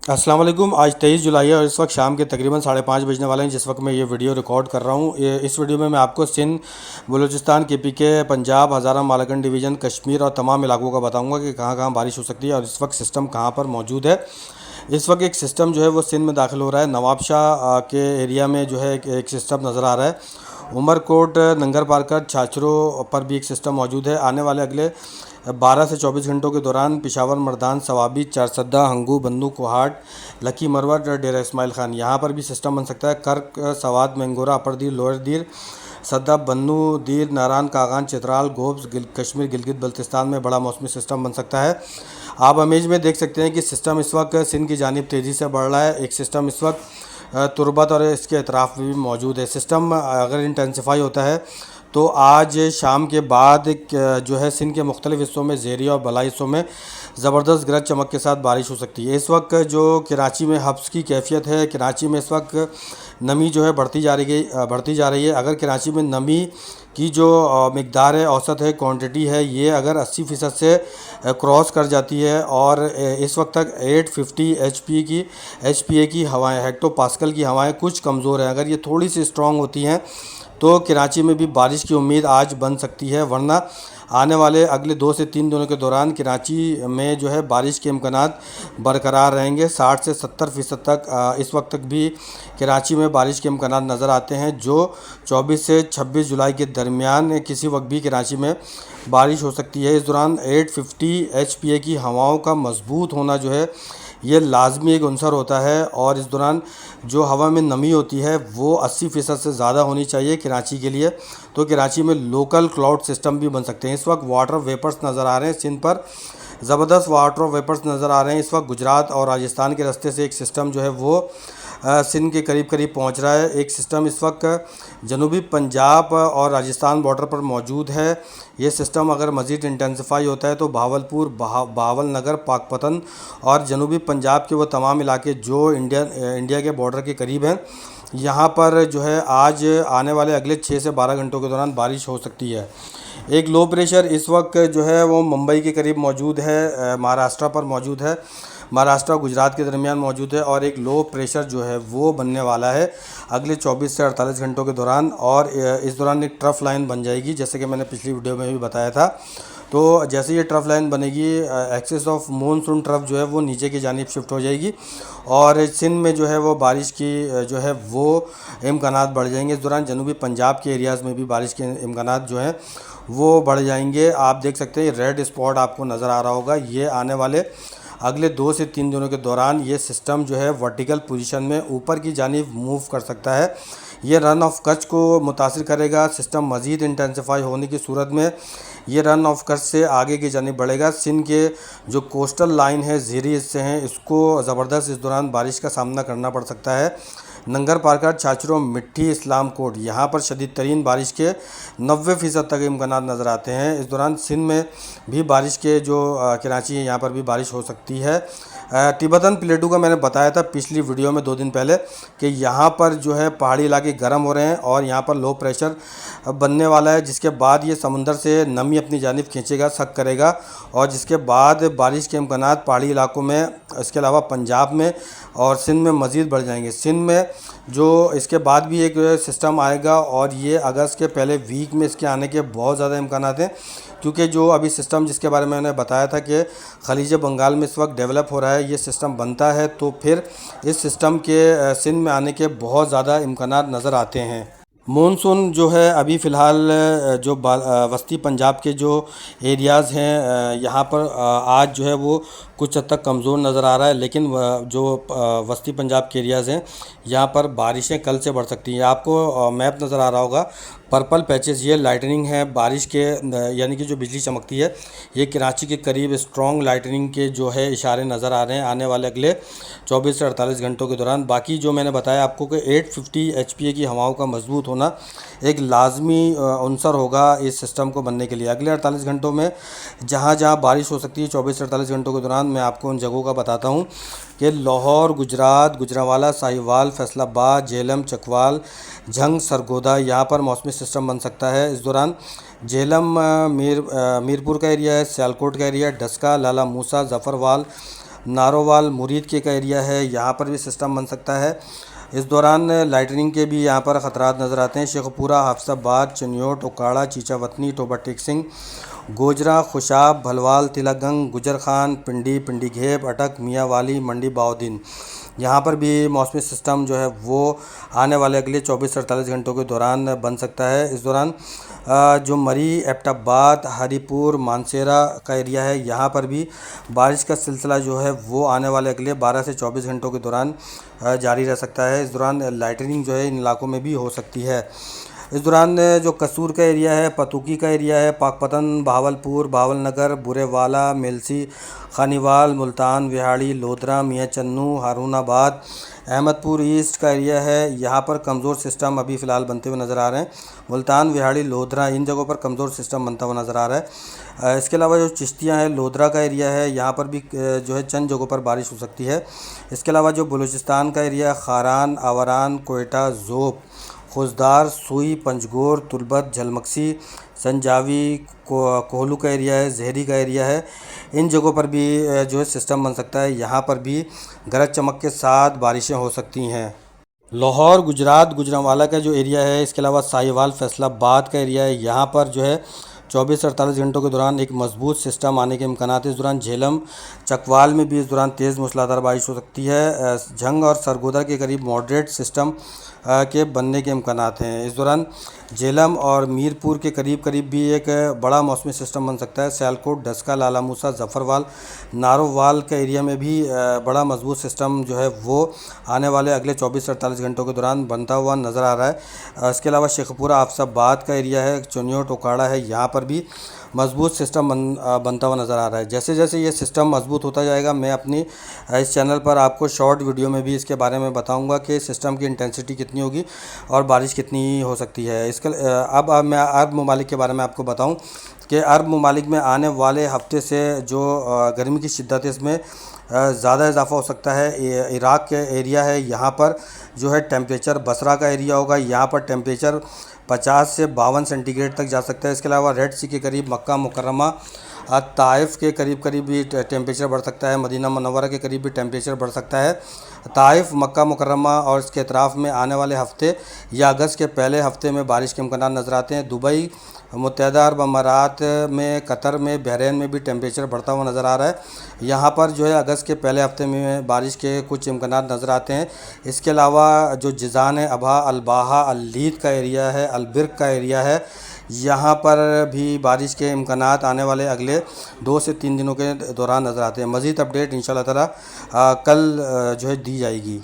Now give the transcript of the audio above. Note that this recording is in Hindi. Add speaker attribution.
Speaker 1: अस्सलाम वालेकुम। आज 23 जुलाई है और इस वक्त शाम के तकरीबन 5:30 बजने वाले हैं जिस वक्त मैं ये वीडियो रिकॉर्ड कर रहा हूँ। इस वीडियो में मैं आपको सिंध, बलूचिस्तान, KPK, पंजाब, हज़ारा, मालाकंड डिवीज़न, कश्मीर और तमाम इलाकों का बताऊँगा कि कहाँ कहाँ बारिश हो सकती है और इस वक्त सिस्टम कहाँ पर मौजूद है। इस वक्त एक सिस्टम जो है वो सिंध में दाखिल हो रहा है। नवाबशाह के एरिया में जो है एक सिस्टम नज़र आ रहा है। उमरकोट, नंगर पारकर, छाछरों पर भी एक सिस्टम मौजूद है। आने वाले अगले 12 से 24 घंटों के दौरान पिशावर, मर्दान, सवाबी, चारसद्दा, हंगू, बंदू, कोहाट, लकी मरवर, डेरा इस्माइल खान यहाँ पर भी सिस्टम बन सकता है। कर्क, सवात, मैंगोरा, अपर दीर, लोअर दीर, सद्दा, बन्नू दीर, नारान, कागान, चित्राल, गोब्स, कश्मीर, गिलगित बल्तिस्तान में बड़ा मौसमी सिस्टम बन सकता है। आप इमेज में देख सकते हैं कि सिस्टम इस वक्त सिंध की जानिब तेज़ी से बढ़ रहा है। एक सिस्टम इस वक्त तुर्बत और इसके अतराफ़ में भी मौजूद है। सिस्टम अगर इंटेंसिफाई होता है तो आज शाम के बाद जो है सिंध के मुख्तलिफ़ हिस्सों में, ज़ेरी और बलाई हिस्सों में ज़बरदस्त गरज चमक के साथ बारिश हो सकती है। इस वक्त जो कराची में हब्स की कैफियत है, कराची में इस वक्त नमी जो है बढ़ती जा रही है। अगर कराची में नमी की जो मिकदार है, औसत है, क्वांटिटी है, ये अगर 80% से क्रॉस कर जाती है और इस वक्त तक 850 एचपीए की हवाएं, हेक्टो पास्कल की हवाएं कुछ कमज़ोर हैं, अगर ये थोड़ी सी स्ट्रॉन्ग होती हैं तो कराची में भी बारिश की उम्मीद आज बन सकती है। वरना आने वाले अगले 2 से 3 दिनों के दौरान कराची में जो है बारिश के इम्कानात बरकरार रहेंगे। 60 से 70% तक इस वक्त तक भी कराची में बारिश के इम्कानात नज़र आते हैं, जो 24 से 26 जुलाई के दरमियान किसी वक्त भी कराची में बारिश हो सकती है। इस दौरान 850 एचपीए की हवाओं का मजबूत होना जो है ये लाजमी एक अंसर होता है और इस दौरान जो हवा में नमी होती है वो 80% से ज़्यादा होनी चाहिए कराची के लिए। तो कराची में लोकल क्लाउड सिस्टम भी बन सकते हैं। इस वक्त वाटर वेपर्स नज़र आ रहे हैं सिंध पर, ज़बरदस्त वाटर वेपर्स नज़र आ रहे हैं। इस वक्त गुजरात और राजस्थान के रास्ते से एक सिस्टम जो है वो सिंध के करीब करीब पहुंच रहा है। एक सिस्टम इस वक्त जनूबी पंजाब और राजस्थान बॉर्डर पर मौजूद है। ये सिस्टम अगर मज़ीद इंटेंसिफाई होता है तो भावलपुर, भावल नगर, पाकपतन और जनूबी पंजाब के वो तमाम इलाके जो इंडिया के बॉर्डर के करीब हैं, यहाँ पर जो है आज आने वाले अगले 6 से 12 घंटों के दौरान बारिश हो सकती है। एक लो प्रेशर इस वक्त जो है वो मुंबई के करीब मौजूद है, महाराष्ट्र पर मौजूद है, महाराष्ट्र और गुजरात के दरमियान मौजूद है और एक लो प्रेशर जो है वो बनने वाला है अगले 24 से 48 घंटों के दौरान और इस दौरान एक ट्रफ लाइन बन जाएगी, जैसे कि मैंने पिछली वीडियो में भी बताया था। तो जैसे ये ट्रफ लाइन बनेगी, एक्सेस ऑफ मानसून ट्रफ जो है वो नीचे की जानिब शिफ्ट हो जाएगी और सिंध में जो है वो बारिश की जो है वो इम्कानात बढ़ जाएंगे। इस दौरान जनूबी पंजाब के एरियाज़ में भी बारिश के इम्कानात जो हैं वो बढ़ जाएंगे। आप देख सकते हैं रेड स्पॉट आपको नज़र आ रहा होगा। ये आने वाले अगले 2 से 3 दिनों के दौरान ये सिस्टम जो है वर्टिकल पोजीशन में ऊपर की जानिब मूव कर सकता है। ये रन ऑफ कच्छ को मुतासिर करेगा। सिस्टम मज़ीद इंटेंसिफाई होने की सूरत में ये रन ऑफ कच्छ से आगे की जानिब बढ़ेगा। सिंध के जो कोस्टल लाइन है, ज़ेरी हिस्से हैं, इसको ज़बरदस्त इस दौरान बारिश का सामना करना पड़ सकता है। नंगर पारकर, छाछरों, मिट्टी, इस्लाम कोट यहाँ पर शदीद तरीन बारिश के 90% तक इम्कानात नज़र आते हैं। इस दौरान सिंध में भी बारिश के जो कराची है यहाँ पर भी बारिश हो सकती है। तिब्बतन प्लेटू का मैंने बताया था पिछली वीडियो में 2 दिन पहले कि यहाँ पर जो है पहाड़ी इलाके गर्म हो रहे हैं और यहाँ पर लो प्रेशर बनने वाला है, जिसके बाद ये समुंदर से नमी अपनी जानिब खींचेगा, सक करेगा और जिसके बाद बारिश के इम्कानात पहाड़ी इलाकों में, इसके अलावा पंजाब में और सिंध में मज़ीद बढ़ जाएंगे। सिंध में जो इसके बाद भी एक सिस्टम आएगा और ये अगस्त के पहले वीक में इसके आने के बहुत ज़्यादा इम्कानात हैं, क्योंकि जो अभी सिस्टम जिसके बारे में मैंने बताया था कि खलीज बंगाल में इस वक्त डेवलप हो रहा है, ये सिस्टम बनता है तो फिर इस सिस्टम के सिंध में आने के बहुत ज़्यादा इम्कानात नज़र आते हैं। मॉनसून जो है अभी फ़िलहाल जो वस्ती पंजाब के जो एरियाज़ हैं यहाँ पर आज जो है वो कुछ हद तक कमज़ोर नज़र आ रहा है, लेकिन जो वस्ती पंजाब के एरियाज़ हैं यहाँ पर बारिशें कल से बढ़ सकती हैं। आपको मैप नज़र आ रहा होगा, पर्पल पैचेस, ये लाइटनिंग है बारिश के, यानी कि जो बिजली चमकती है ये कराची के करीब स्ट्रॉन्ग लाइटनिंग के जो है इशारे नज़र आ रहे हैं आने वाले अगले 24 से 48 घंटों के दौरान। बाकी जो मैंने बताया आपको कि 850 एचपीए की हवाओं का मजबूत होना एक लाजमी अंसर होगा इस सिस्टम को बनने के लिए। अगले 48 घंटों में जहाँ जहाँ बारिश हो सकती है 24 से 48 घंटों के दौरान मैं आपको उन जगहों का बताता हूँ कि लाहौर, गुजरात, गुजरांवाला, साहिवाल, फैसलाबाद, झेलम, चकवाल, झंग, सरगोदा यहाँ पर मौसमी सिस्टम बन सकता है। इस दौरान झेलम मीरपुर का एरिया है, सियालकोट का एरिया, डस्का, लाला मूसा, ज़फ़रवाल, नारोवाल मुरीद के का एरिया है, यहाँ पर भी सिस्टम बन सकता है। इस दौरान लाइटनिंग के भी यहाँ पर ख़तरात नज़र आते हैं। शेखपुरा, हाफसाबाद, चनियोट, उकाड़ा, चीचावतनी, टोबा टेक सिंह, गोजरा, खुशाब, भलवाल, तिलकगंग, गुजर खान, पिंडी, पिंडी घेप, अटक, मियाँ वाली, मंडी, बाउद्दीन, यहाँ पर भी मौसमी सिस्टम जो है वो आने वाले अगले 24 से 48 घंटों के दौरान बन सकता है। इस दौरान जो मरी, एबटाबाद, हरीपुर, मानसेरा का एरिया है, यहाँ पर भी बारिश का सिलसिला जो है वो आने वाले अगले 12 से 24 घंटों के दौरान जारी रह सकता है। इस दौरान लाइटनिंग जो है इन इलाकों में भी हो सकती है। इस दौरान जो कसूर का एरिया है, पतुकी का एरिया है, पाकपतन, बहावलपुर, भावलनगर, बुरेवाला, मेलसी, खानीवाल, मुल्तान, विहाड़ी, लोधरा, मियाँ चन्नू, हारूनाबाद, अहमदपुर ईस्ट का एरिया है, यहाँ पर कमज़ोर सिस्टम अभी फ़िलहाल बनते हुए नज़र आ रहे हैं। मुल्तान, विहाड़ी, लोधरा, इन जगहों पर कमज़ोर सिस्टम बनता हुआ नज़र आ रहा है। इसके अलावा जो चिश्तियाँ हैं, लोधरा का एरिया है, यहाँ पर भी जो है चंद जगहों पर बारिश हो सकती है। इसके अलावा जो बलूचिस्तान का एरिया, खारान, आवारान, कोयटा, ज़ोब, खुजदार, सुई, पंजगोर, तुलबत, झलमक्सी, संजावी, कोहलू का एरिया है, जहरी का एरिया है, इन जगहों पर भी जो है सिस्टम बन सकता है। यहाँ पर भी गरज चमक के साथ बारिशें हो सकती हैं। लाहौर, गुजरात, गुजरांवाला का जो एरिया है, इसके अलावा साहिवाल, फैसलाबाद का एरिया है, यहाँ पर जो है 24 से 48 घंटों के दौरान एक मजबूत सिस्टम आने के इम्कान है। इस दौरान झेलम, चकवाल में भी इस दौरान तेज़ मूसलाधार बारिश हो सकती है। झंग और सरगोदा के करीब मॉडरेट सिस्टम के बनने के इम्कान हैं। इस दौरान झेलम और मीरपुर के करीब करीब भी एक बड़ा मौसमी सिस्टम बन सकता है। सियालकोट, डस्का, लाला मूसा, जफ़रवाल, नारोवाल के एरिया में भी बड़ा मजबूत सिस्टम जो है वो आने वाले अगले 24 से 48 घंटों के दौरान बनता हुआ नज़र आ रहा है। इसके अलावा शेखपुरा, आफसाबाद का एरिया है, चनियोट, उकाड़ा है, यहाँ पर भी मजबूत सिस्टम बनता हुआ नज़र आ रहा है। जैसे जैसे ये सिस्टम मजबूत होता जाएगा, मैं अपनी इस चैनल पर आपको शॉर्ट वीडियो में भी इसके बारे में बताऊंगा कि सिस्टम की इंटेंसिटी कितनी होगी और बारिश कितनी हो सकती है। इसके अब मैं अरब ममालिक के बारे में आपको बताऊं कि अरब ममालिक में आने वाले हफ्ते से जो गर्मी की शिद्दत है इसमें ज़्यादा इजाफा हो सकता है। इराक़ के एरिया है, यहाँ पर जो है टेम्परेचर, बसरा का एरिया होगा, यहाँ पर टेम्परेचर 50 से 52 सेंटीग्रेड तक जा सकता है। इसके अलावा रेड सी के करीब मक्का मुकर्रमा, ताइफ़ के करीब करीब भी टेम्परेचर बढ़ सकता है। मदीना मुनव्वरा के करीब भी टेम्परेचर बढ़ सकता है। ताइफ़, मक्का मुकर्रमा और इसके अतराफ़ में आने वाले हफ़्ते या अगस्त के पहले हफ़्ते में बारिश के इम्कान नज़र आते हैं। दुबई, मुत्तहदा अरब अमारात में, कतर में, बहरीन में भी टेम्परेचर बढ़ता हुआ नज़र आ रहा है। यहाँ पर जो है अगस्त के पहले हफ़्ते में बारिश के कुछ इम्कान नज़र आते हैं। इसके अलावा जो जिज़ान है, अबहा, अलबाहा, अल्लीद का एरिया है, अलबिर्क का एरिया है, यहाँ पर भी बारिश के इम्कानात आने वाले अगले 2 से 3 दिनों के दौरान नज़र आते हैं। मज़ीद अपडेट इंशाअल्लाह ताला कल जो है दी जाएगी।